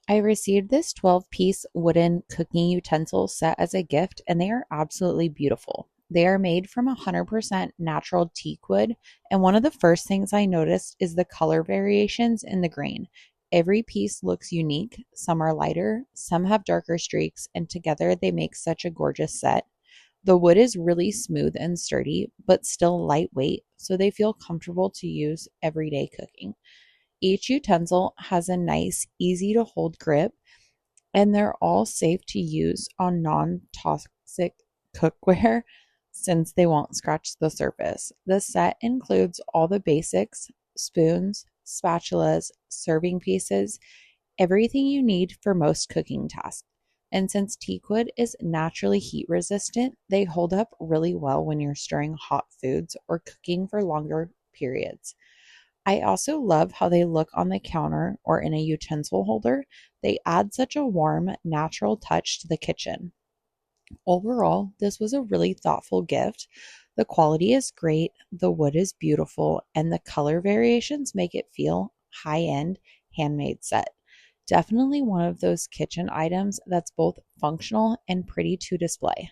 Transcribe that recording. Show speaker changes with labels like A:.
A: I received this 12-piece wooden cooking utensil set as a gift, and they are absolutely beautiful. They are made from 100% natural teak wood, and one of the first things I noticed is the color variations in the grain. Every piece looks unique. Some are lighter, some have darker streaks, and together they make such a gorgeous set. The wood is really smooth and sturdy, but still lightweight, so they feel comfortable to use everyday cooking. Each utensil has a nice, easy to hold grip, and they're all safe to use on non toxic cookware since they won't scratch the surface. The set includes all the basics: spoons, spatulas, serving pieces, everything you need for most cooking tasks. And since teakwood is naturally heat resistant, they hold up really well when you're stirring hot foods or cooking for longer periods. I also love how they look on the counter or in a utensil holder. They add such a warm, natural touch to the kitchen. Overall, this was a really thoughtful gift. The quality is great, the wood is beautiful, and the color variations make it feel high-end, handmade set. Definitely one of those kitchen items that's both functional and pretty to display.